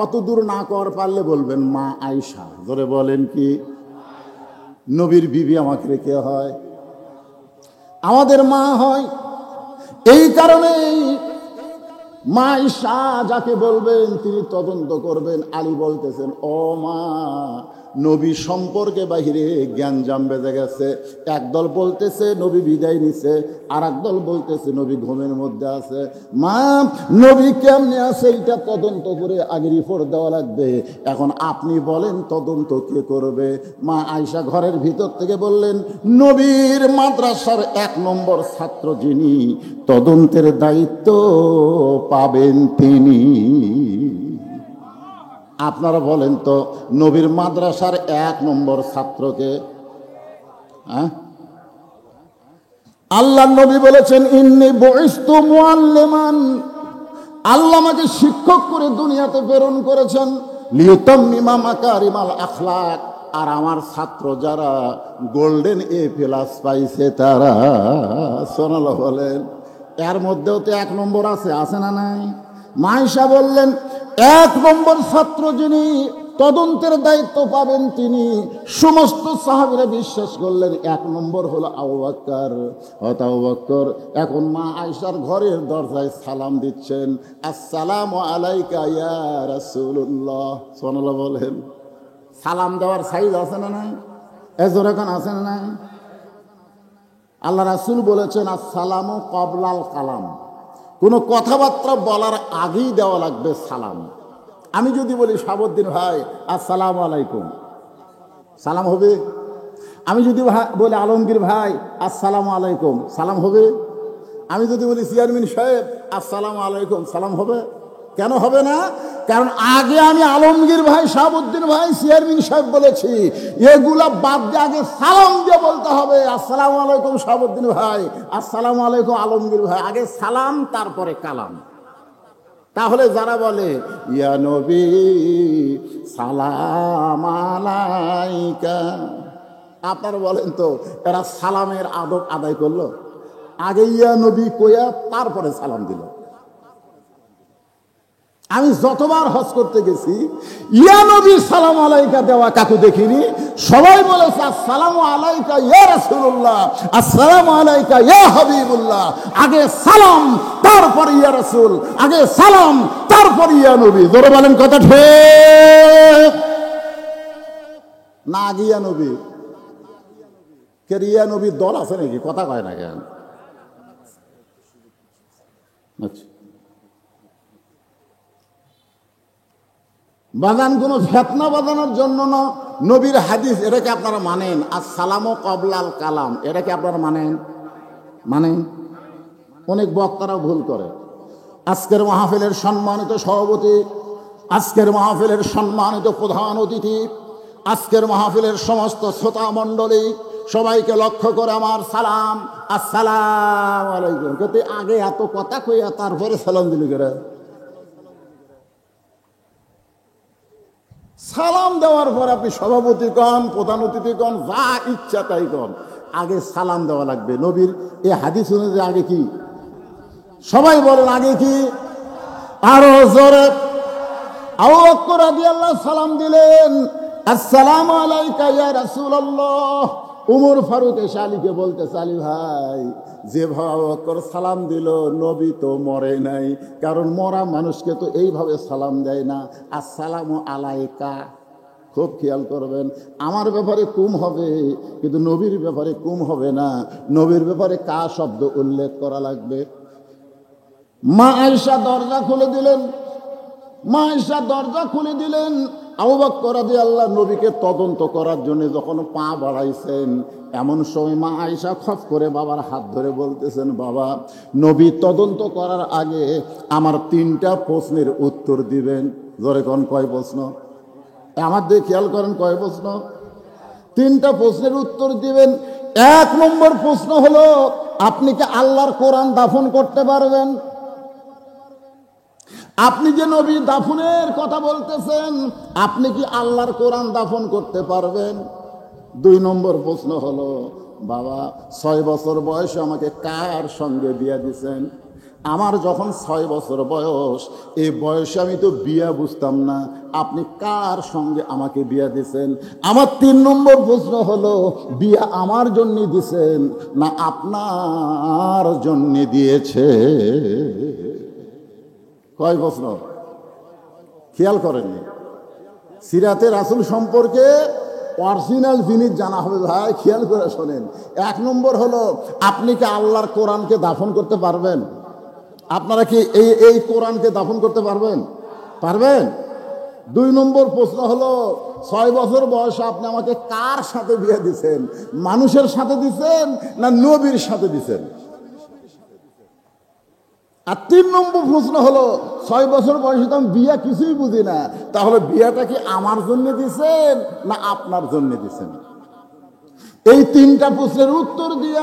অত দূর না কর পারলে বলবেন মা আয়েশা। জোরে বলেন কি? নবীর বিবি আমাকে রেখে হয়, আমাদের মা হয়। এই কারণেই মা আয়েশা যাকে বলবেন তিনি তদন্ত করবেন। আলী বলতেছেন, ও মা, নবী সম্পর্কে বাহিরে জ্ঞানজাম বেজে গেছে। একদল বলতেছে নবী বিদায় নিছে, আর একদল বলতেছে নবী ঘুমের মধ্যে আছে। মা, নবী কেমনে আছে এটা তদন্ত করে আগে রিপোর্ট দেওয়া লাগবে। এখন আপনি বলেন তদন্ত কে করবে? মা আয়েশা ঘরের ভিতর থেকে বললেন, নবীর মাদ্রাসার 1 নম্বর ছাত্র যিনি, তদন্তের দায়িত্ব পাবেন তিনি। আপনারা বলেন তো নবীর মাদ্রাসার 1 নম্বর ছাত্রকে? আল্লাহ নবী বলেছেন, ইন্নী বুইসতু মুআল্লিমান, আল্লাহ আমাকে শিক্ষক করে দুনিয়াতে প্রেরণ করেছেন। লিউতাম্মিমা মাকারিমাল আখলাক, আর আমার ছাত্র যারা গোল্ডেন A+ পাইছে তারা, সুবহানাল্লাহ বলেন। এর মধ্যেও তো 1 নম্বর আছে, আছে না নাই? মা আয়েশা বললেন, 1 নম্বর ছাত্র যিনি, তদন্তের দায়িত্ব পাবেন তিনি। সমস্ত সাহাবীরা বিশ্বাস করলেন 1 নম্বর হলো আবু বকর। আবু বকর এখন মা আয়েশার ঘরের দরজায় সালাম দিচ্ছেন, আসসালামু আলাইকা ইয়া রাসূলুল্লাহ। সুবহানাল্লাহ বলেন। সালাম দেওয়ার সাইজ আছে না নাই? এজোর এখন আছে না নাই? আল্লাহ রাসূল বলেছেন, আসসালামু ক্বাবলাল কালাম, কোনো কথাবার্তা বলার আগেই দেওয়া লাগবে সালাম। আমি যদি বলি শাহাবুদ্দিন ভাই আসসালামু আলাইকুম, সালাম হবে? আমি যদি বলি আলমগীর ভাই আসসালামু আলাইকুম, সালাম হবে? আমি যদি বলি চেয়ারম্যান সাহেব আসসালামু আলাইকুম, সালাম হবে? কেন হবে না? কারণ আগে আমি আলমগীর ভাই, শাহাবুদ্দিন ভাই, চেয়ারম্যান সাহেব বলেছি। এগুলা বাদ দিয়ে আগে সালাম দিয়ে বলতে হবে, আসসালামু আলাইকুম শাহাবুদ্দিন ভাই, আসসালামু আলাইকুম আলমগীর ভাই। আগে সালাম, তারপরে কালাম। তাহলে যারা বলে ইয়া নবী সালাম আলাইকা, আপনারা বলেন তো এরা সালামের আদব আদায় করলো? আগে ইয়া নবী কইয়া তারপরে সালাম দিল। আমি যতবার হজ করতে গেছি ইয়া নবী সালাম আলাইকা দেওয়া কাকু দেখিনি। সবাই বলেছে আসসালামু আলাইকা ইয়া রাসূলুল্লাহ, আসসালামু আলাইকা ইয়া হাবিবুল্লাহ। আগে সালাম, তারপর ইয়া রাসূল। আগে সালাম, তারপর ইয়া নবী। জোরে বলেন কথা ঠিক না? আগে ইয়া নবী। কে ইয়া নবীর দল আছে নাকি? কথা কয় না কেন? আচ্ছা, বাজান কোনো ফেতনা বাজানোর জন্য না, নবীর হাদিস এটাকে আপনারা মানেন। আসসালামু ক্বাবলাল কালাম, এটাকে আপনারা মানেন? মানেন? অনেক বক্তারা ভুল করে। আজকের মাহফিলের সম্মানিত সভাপতি, আজকের মাহফিলের সম্মানিত প্রধান অতিথি, আজকের মাহফিলের সমস্ত শ্রোতা মণ্ডলী, সবাইকে লক্ষ্য করে আমার সালাম, আসসালামু আলাইকুম। কিন্তু আগে এত কথা কইয়া তারপরে সালাম দিলি করে। সালাম দেওয়ার পর আপনি সভাপতি কন, প্রধান অতিথি কন, যা ইচ্ছা তাই কন, আগে সালাম দেওয়া লাগবে। নবীর এই হাদিস অনুযায়ী আগে কি? সবাই বলেন আগে কি? আরো জোরে। আবু বকর রাদিয়াল্লাহু সালাম দিলেন, আসসালামু আলাইকা ইয়া রাসূলুল্লাহ। উমর ফারুক এসে আলীকে বলতেছে, আলী ভাই, যেভাবে আবু বকর সালাম দিল, নবী তো মরে নাই, কারণ মরা মানুষকে তো এইভাবে সালাম দেয় না। আসসালামু আলাইকা। খুব খেয়াল করবেন, আমার ব্যাপারে কুম হবে কিন্তু নবীর ব্যাপারে কুম হবে না। নবীর ব্যাপারে কা শব্দ উল্লেখ করা লাগবে। মা আয়েশা দরজা খুলে দিলেন, মা আয়েশা দরজা খুলে দিলেন। আবু বকর রাদিয়াল্লাহু নবীকে তদন্ত করার জন্য যখন পা বাড়াইছেন, এমন সময় মা আয়েশা খপ করে বাবার হাত ধরে বলতেছেন, বাবা, নবী তদন্ত করার আগে আমার 3টা প্রশ্নের উত্তর দিবেন। জোরে কোন কয় প্রশ্ন? আমার দিকে খেয়াল করেন, কয় প্রশ্ন? 3টা প্রশ্নের উত্তর দিবেন। 1 নম্বর প্রশ্ন হলো, আপনি কি আল্লাহর কোরআন দাফন করতে পারবেন? আপনি যে নবী দাফনের কথা বলতেছেন, আপনি কি আল্লাহর কোরআন দাফন করতে পারবেন? 2 নম্বর প্রশ্ন হলো, বাবা 6 বছর বয়সে আমাকে কার সঙ্গে বিয়ে দিছেন? আমার যখন 6 বছর বয়স, এই বয়সে আমি তো বিয়া বুঝতাম না, আপনি কার সঙ্গে আমাকে বিয়া দিছেন? আমার 3 নম্বর প্রশ্ন হলো, বিয়া আমার জন্য দিছেন না আপনার জন্য দিয়েছে? কয় প্রশ্ন? খেয়াল করেননি? সিরাতে রাসূল সম্পর্কে অরিজিনাল জিনিস জানা হবে ভাই, খেয়াল করে শোনেন। 1 নম্বর হলো, আপনি কি আল্লাহর কোরআনকে দাফন করতে পারবেন? আপনারা কি এই কোরআনকে দাফন করতে পারবেন? পারবেন? 2 নম্বর প্রশ্ন হলো, 6 বছর বয়সে আপনি আমাকে কার সাথে বিয়ে দিছেন? মানুষের সাথে দিছেন না নবীর সাথে দিছেন? আর 3 নম্বর প্রশ্ন হলো, 6 বছর বয়সে তো আমি বিয়া কিছুই বুঝি না, তাহলে বিয়াটা কি আমার জন্য দিছেন না আপনার জন্য দিছেন? এই 3টা প্রশ্নের উত্তর দিয়ে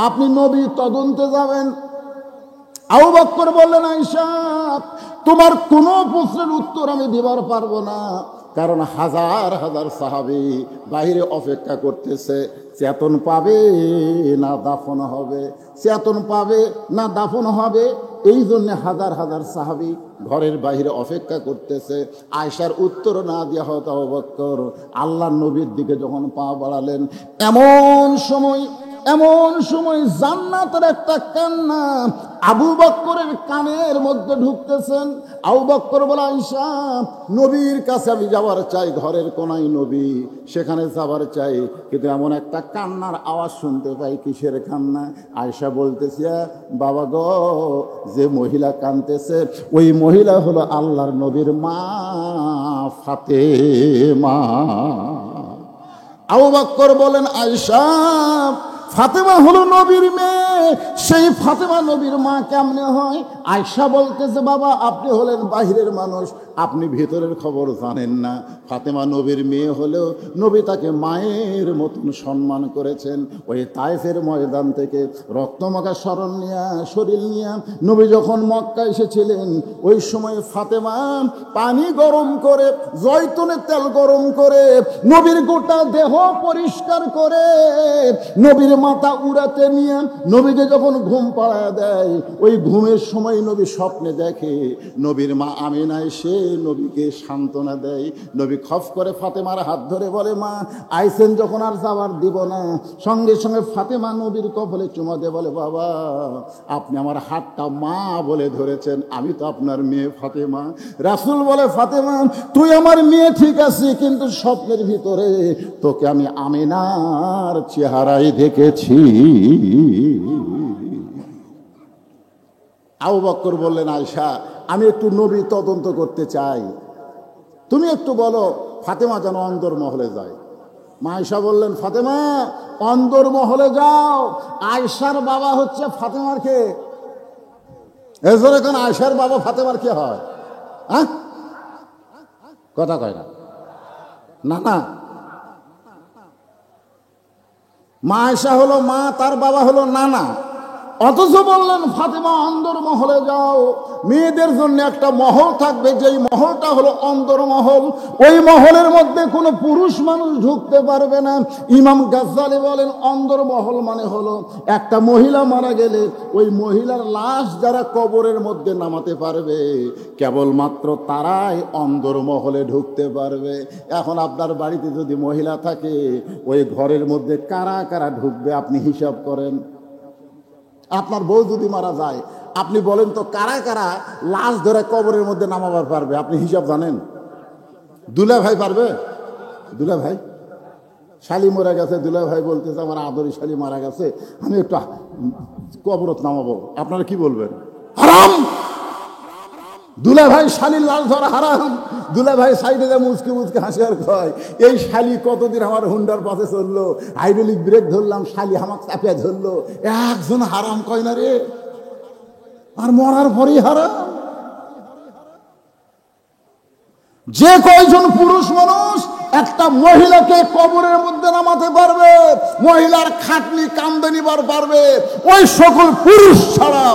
আপনি নবী তদন্তে যাবেন। আবু বকর বললেন, আয়েশা তোমার কোনো প্রশ্নের উত্তর আমি দিবার পারবো না, কারণ হাজার হাজার সাহাবী বাইরে অপেক্ষা করতেছে, চেতন পাবে না দাফন হবে, চেতন পাবে না দাফন হবে। এই জন্য হাজার হাজার সাহাবী ঘরের বাইরে অপেক্ষা করতেছে। আয়েশার উত্তর না দেওয়া হতো আবু বকর আল্লাহর নবীর দিকে যখন পা বাড়ালেন, এমন সময় জান্নাতের একটা কান্না আবু বকরের কানের মধ্যে ঢুকতেছেন। আবু বকর বলে, আয়েশা নবীর কাছে আমি যাওয়ার চাই, ঘরের কোনায় নবী, সেখানে যাবার চাই, কিন্তু এমন একটা কান্নার আওয়াজ শুনতে পাই। কিসের কান্না? আয়েশা বলতেছে, বাবা গো, যে মহিলা কাঁদতেছে ওই মহিলা হলো আল্লাহর নবীর মা ফাতেমা। আবু বকর বলেন, আয়েশা ফাতেমা হলো নবীর মেয়ে, সেই ফাতেমা নবীর মা কেমনে হয়? আয়েশা বলতেছে, বাবা আপনি হলেন বাহিরের মানুষ, আপনি ভিতরের খবর জানেন না। ফাতেমা নবীর মেয়ে হলেও নবী তাকে মায়ের মতন সম্মান করেছেন। ওই তায়েফের ময়দান থেকে রক্তমাখা শরীর নিয়ে নবী যখন মক্কা এসেছিলেন, ওই সময় ফাতেমা পানি গরম করে, জয়তুনের তেল গরম করে, নবীর গোটা দেহ পরিষ্কার করে, নবীর মাথা উড়াতে নিয়ে নবীকে যখন ঘুম পাড়ায় দেয়, ওই ঘুমের সময় নবী স্বপ্নে দেখে নবীর মা আমিনা এসে নবীকে সান্ত্বনা দেয়। নবী খফ করে ফাতেমার হাত ধরে বলে, মা আইসেন যখন আর যাবার দিব না। সঙ্গে সঙ্গে ফাতেমা নবীর কপালে চুমা দিয়ে বলে, বাবা আপনি আমার হাতটা মা বলে ধরেছেন, আমি তো আপনার মেয়ে ফাতেমা। রাসূল বলে, ফাতেমা তুই আমার মেয়ে ঠিক আছে, কিন্তু স্বপ্নের ভিতরে তোকে আমি আমিনার চেহারায় দেখেছি। আবু বকর বললেন, আয়েশা আমি একটু নবী তদন্ত করতে চাই, তুমি একটু বলো ফাতেমা যেন অন্দরমহলে যায়। মা আয়েশা বললেন, ফাতেমা অন্দরমহলে যাও। আয়েশার বাবা হচ্ছে ফাতেমার কে? এজন্য এখন আয়েশার বাবা ফাতেমার কে হয়? হ্যাঁ, কথা কয় না? না না, মা আয়েশা হলো মা, তার বাবা হলো নানা। অথচ বললেন ফাতেমা অন্দরমহলে যাও, মেয়েদের জন্য একটা মহল থাকবে, যেই মহলটা হলো অন্দরমহল, ওই মহলের মধ্যে কোনো পুরুষ মানুষ ঢুকতে পারবে না। ইমাম গাজ্জালি বলেন, অন্দরমহল মানে হলো একটা মহিলা মারা গেলে ওই মহিলার লাশ যারা কবরের মধ্যে নামাতে পারবে, কেবলমাত্র তারাই অন্দরমহলে ঢুকতে পারবে। এখন আপনার বাড়িতে যদি মহিলা থাকে, ওই ঘরের মধ্যে কারা কারা ঢুকবে আপনি হিসাব করেন। আপনার বউ যদি মারা যায়, আপনি বলেন তো কারা কারা লাশ ধরে কবরের মধ্যে নামাবার পারবে? আপনি হিসাব জানেন? দুলা ভাই পারবে? দুলা ভাই শালি মারা গেছে, দুলা ভাই বলতেছে আমার আদরি শালি মারা গেছে, আমি একটু কবরত নামাবো, আপনারা কি বলবেন? হারাম। দুলা ভাই শালির লাশ ধরা হারাম। দুলা ভাই সাইডে যা মুচকে মুচকে হাসি আর কয়, এই শালি কতদিন আমার হুন্ডার পাশে চললো, হাইড্রোলিক ব্রেক ধরলাম, শালি আমাকে চাপিয়া ধরলো, একজন হারাম কয় না রে, আর মরার পরেই হারাম। যে কয়জন পুরুষ মানুষ একটা মহিলাকে কবরের মধ্যে নামাতে পারবে, মহিলার খাটনি কামদে নিবার পারবে, ওই সকল পুরুষ ছাড়া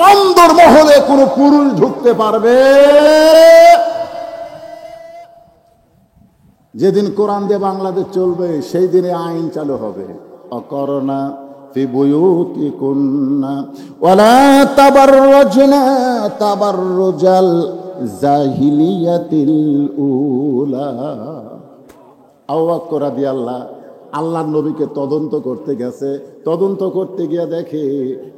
অন্দর মহলে কোনো পুরুষ ঢুকতে পারবে? যেদিন কোরআন দিয়ে বাংলাদেশ চলবে সেই দিনে আইন চালু হবে, অকরনা ফি বুয়ুতিকুন্না ওয়ালা তাবাররাজনা তাবাররুজাল জাহিলিয়াতিল উলা। আবু বকর রাদিয়াল্লাহু আল্লাহর নবীকে তদন্ত করতে গেছে, তদন্ত করতে গিয়ে দেখে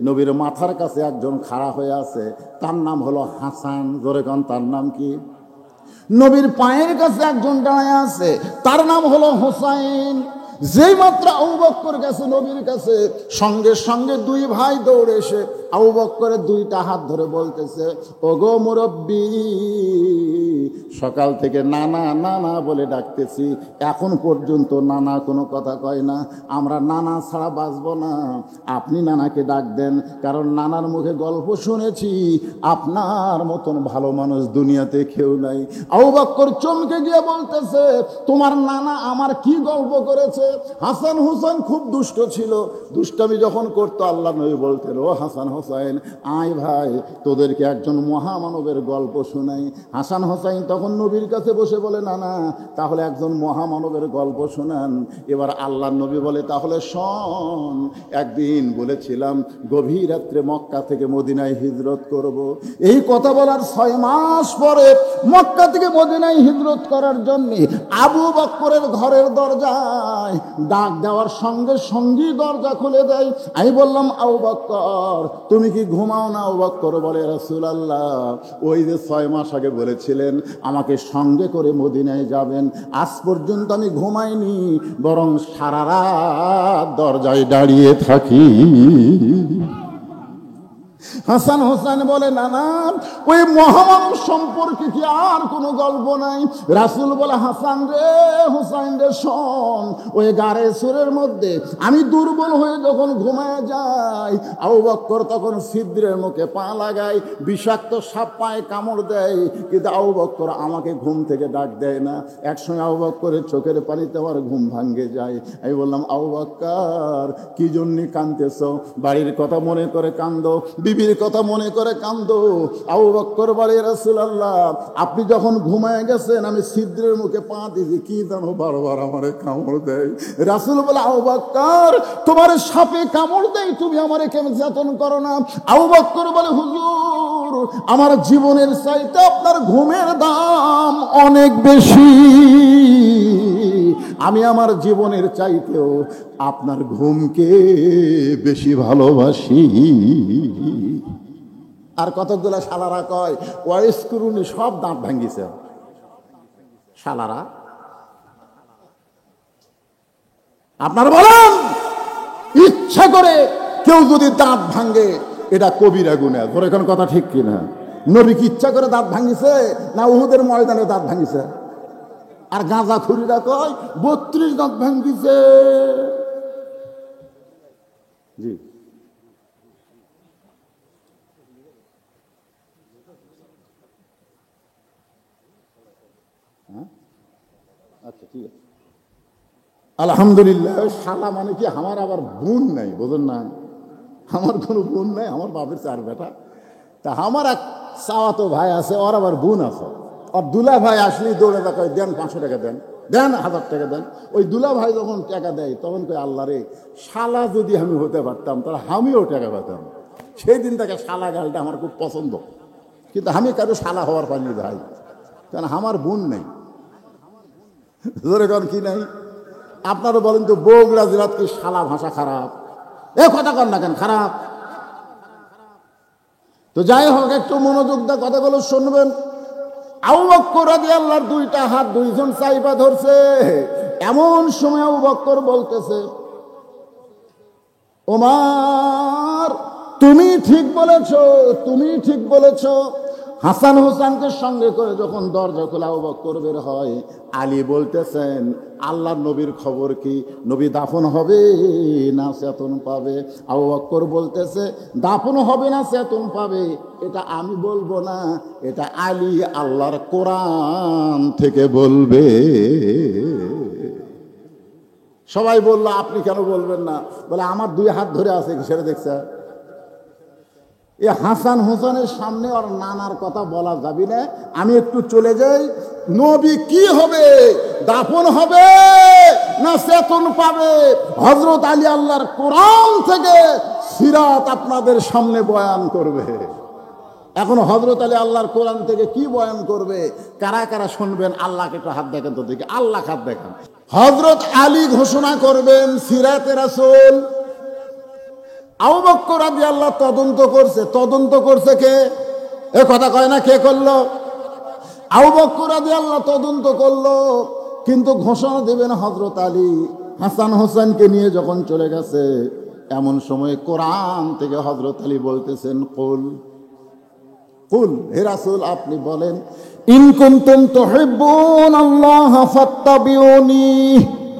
নবীর মাথার কাছে একজন খাড়া হয়ে আছে, তার নাম হলো হাসান। জোরে কোন তার নাম কি? নবীর পায়ের কাছে একজন দাঁড়ায় আছে, তার নাম হলো হোসাইন। যেই মাত্র আবু বকর গেছে নবীর কাছে, সঙ্গে সঙ্গে দুই ভাই দৌড়ে এসে আবু বকরের দুইটা হাত ধরে বলতেছে, ওগো মুরব্বি, সকাল থেকে নানা নানা বলে ডাকতেছি, এখন পর্যন্ত নানা কোনো কথা কয় না, আমরা নানা ছাড়া বাঁচবো না, আপনি নানাকে ডাক দেন, কারণ নানার মুখে গল্প শুনেছি আপনার মতন ভালো মানুষ দুনিয়াতে কেউ নাই। আবু বকর চমকে গিয়ে বলতেছে, তোমার নানা আমার কি গল্প করেছে? হাসান হোসেন খুব দুষ্ট ছিল, দুষ্টামি যখন করতো আল্লাহ নবী বলতেন, ও হাসান হোসেন আয় ভাই, তোদেরকে একজন মহামানবের গল্প শোনাই। হাসান হোসেন তখন নবীর কাছে বসে বলে, না না, তাহলে একজন মহামানবের গল্প শোনান। এবার আল্লাহ নবী বলে, তাহলে শোন, একদিন বলেছিলাম গভীর রাত্রে মক্কা থেকে মদিনায় হিজরত করব। এই কথা বলার 6 মাস পরে মক্কা থেকে মদিনায় হিজরত করার জন্য আবু বকরের ঘরের দরজায় ডাক দেওয়ার সঙ্গে সঙ্গেই দরজা খুলে দেয়। আমি বললাম, আবু বকর তুমি কি ঘুমাও না? আবু বকর বলে, রাসূলুল্লাহ ওই যে 6 মাস আগে বলেছিলেন আমাকে সঙ্গে করে মদিনায় যাবেন, আজ পর্যন্ত আমি ঘুমাইনি, বরং সারা রাত দরজায় দাঁড়িয়ে থাকি। হাসান হোসেন বলে, না না, ওই মহামানব সম্পর্কে কি আর কোনো গল্প নাই? রাসূল বলে, হাসান রে, হোসেন রে, শোন, ওই গারে সুরের মধ্যে আমি দুর্বল হয়ে যখন ঘুমায় যাই, আবু বকর তখন ছিদ্রের মুখে পা লাগায়, বিষাক্ত সাপ পায়ে কামড় দেয়, কিন্তু আবু বকর আমাকে ঘুম থেকে ডাক দেয় না। একসময় আবু বকরের চোখের পানিতে আমার ঘুম ভাঙ্গে যায়। আমি বললাম, আবু বকর কি জন্য কাঁদতেছ? বাড়ির কথা মনে করে কান্দো, বিবির কথা মনে করে কান্দো। আবু বকর বলে, রাসূলুল্লাহ আপনি যখন ঘুমায় গেছেন আমি ছিদ্রের মুখে পা দিয়েছি, কি জানো বারবার আমারে কামড় দেয়। রাসূল বলে, আবু বকর তোমার সাপে কামড় দেয়, তুমি আমারে কেমন যাতন করো না? আবু বকর বলে, হুজুর আমার জীবনের চাইতে আপনার ঘুমের দাম অনেক বেশি, আমি আমার জীবনের চাইতেও আপনার ঘুমকে বেশি ভালোবাসি। আর কতগুলা শালারা কয়, ওয়াইস করুনি, সব দাঁত ভাঙ্গিছে শালারা। আপনারা বলেন, ইচ্ছা করে কেউ যদি দাঁত ভাঙ্গে এটা কবিরা গুনাহ, তোর এখন কথা ঠিক কিনা? নবী কি ইচ্ছা করে দাঁত ভাঙ্গিছে না উহুদের ময়দানে দাঁত ভাঙ্গিছে? আর গাঁজা খুরিরা কয় 32 দাঁত ভাঙ্গিছে। জি আচ্ছা ঠিক আছে, আলহামদুলিল্লাহ। শালা মানে কি, আমার আবার বোন নাই, বোঝেন না, আমার কোনো বোন নাই, আমার বাপের 4 বেটা। তা আমার এক চাওয়াতো ভাই আছে, ওর আবার বোন আছে। আর দুলা ভাই আসলেই দৌড়ে দেখায়, দেন 500 টাকা দেন, দেন 1000 টাকা দেন। ওই দুলা ভাই যখন টাকা দেয় তখন কই, আল্লাহ রে, শালা যদি আমি হতে পারতাম তাহলে আমিও টাকা পেতাম। সেই দিন থেকে শালা গালটা আমার খুব পছন্দ, কিন্তু আমি কারো শালা হওয়ার পাইনি ভাই, কারণ আমার বোন নেই। ধরে কর কি নাই? আপনারা বলেন তো, বগুড়া জেলাত কি শালা ভাষা খারাপ? এ কথা কর না কেন, খারাপ? তো যাই হোক, একটু মনোযোগ দিয়ে কথাগুলো শুনবেন। আবু বকর রাদিয়াল্লাহু আনহু 2টা হাত 2জন চাইপা ধরছে। এমন সময় আবু বকর বলতেছে, ওমর তুমি ঠিক বলেছ, তুমি ঠিক বলেছ। হাসান হোসেনকে সঙ্গে করে যখন দরজা খোলা আবু বকর বের হয়, আলী বলতেছেন, আল্লাহর নবীর খবর কি? নবী দাফন হবে না চেতন পাবে? আবু বকর বলতেছে, দাফন হবে না চেতন পাবে এটা আমি বলবো না, এটা আলী আল্লাহর কোরআন থেকে বলবে। সবাই বললো, আপনি কেন বলবেন না? বলে, আমার 2 হাত ধরে আছে, সেটা দেখছে। এ হাসান হোসেনের সামনে আর নানার কথা বলা যাবে না। আমি একটু চলে যাই। নবী কি হবে? দাফন হবে না চেতন পাবে? হযরত আলী আল্লাহর কোরআন থেকে সিরাত আপনাদের সামনে বয়ান করবে। এখন হযরত আলী আল্লাহর কোরআন থেকে কি বয়ান করবে? কারা কারা শুনবেন? আল্লাহকে একটু হাত দেখেন তো দেখি, আল্লাহ হাত দেখেন। হযরত আলী ঘোষণা করবেন সিরাতে রাসূল। আবু বকর রাদিয়াল্লাহু তদন্ত করছে। তদন্ত করছে কে? এ কথা কয় না কে করলো? আবু বকর রাদিয়াল্লাহু তদন্ত করলো, কিন্তু ঘোষণা দেবেন হযরত আলী। হাসান হোসেনকে নিয়ে যখন চলে গেছে, এমন সময় কোরআন থেকে হযরত আলী বলতেছেন, কুল কুল, হে রাসূল আপনি বলেন, ইন কুনতুম তুহিব্বুনাল্লাহ ফাত্তাবিউনি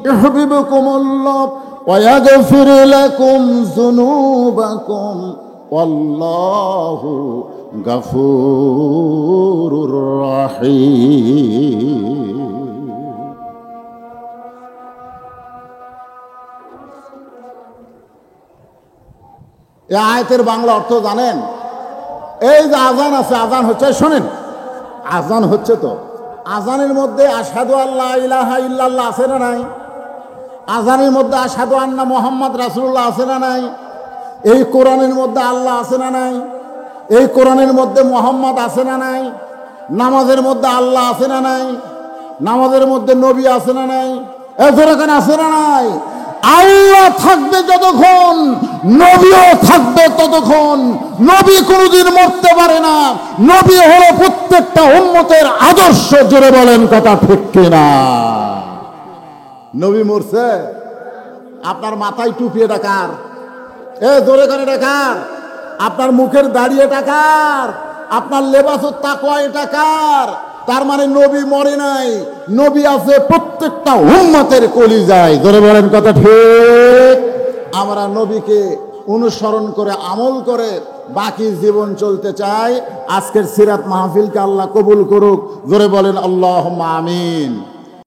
ইউহিব্বুকুমুল্লাহ ওয়া ইয়াগফির লাকুম যুনুবাকুম ওয়াল্লাহু গফুরুর রহিম। এই আয়াতের বাংলা অর্থ জানেন? এই যে আজান আছে, আজান হচ্ছে, শোনেন, আজান হচ্ছে তো, আজানের মধ্যে আশহাদু আল্লা ইলাহা ইল্লাল্লাহ আছে না নাই? আজানের মধ্যে আশহাদু আন্না মুহাম্মদ রাসূলুল্লাহ আছে না নাই? এই কোরআনের মধ্যে আল্লাহ আছে না নাই? এই কোরআনের মধ্যে মুহাম্মদ আছে না নাই? নামাজের মধ্যে আল্লাহ আছে না নাই? নামাজের মধ্যে নবী আছে না নাই? এখানে আছে না নাই? আল্লাহ থাকবে যতক্ষণ, নবীও থাকবে ততক্ষণ। নবী কোনদিন মরতে পারে না। নবী হলো প্রত্যেকটা উম্মতের আদর্শ। জোরে বলেন কথা ঠিক কিনা? নবী মরছে, আপনার মাথায় টুপি এটা কার? জোরে করে এটা কার? আপনার মুখের দাড়ি এটা কার? আপনার লেবাসুত তাকওয়া এটা কার? তার মানে নবী মরে নাই, নবী আছে প্রত্যেকটা উম্মতের কলিজায়। জোরে বলেন কথা ঠিক। আমরা নবীকে অনুসরণ করে আমল করে বাকি জীবন চলতে চাই। আজকের সিরাত মাহফিলকে আল্লাহ কবুল করুক। জোরে বলেন আল্লাহুম্মা আমিন।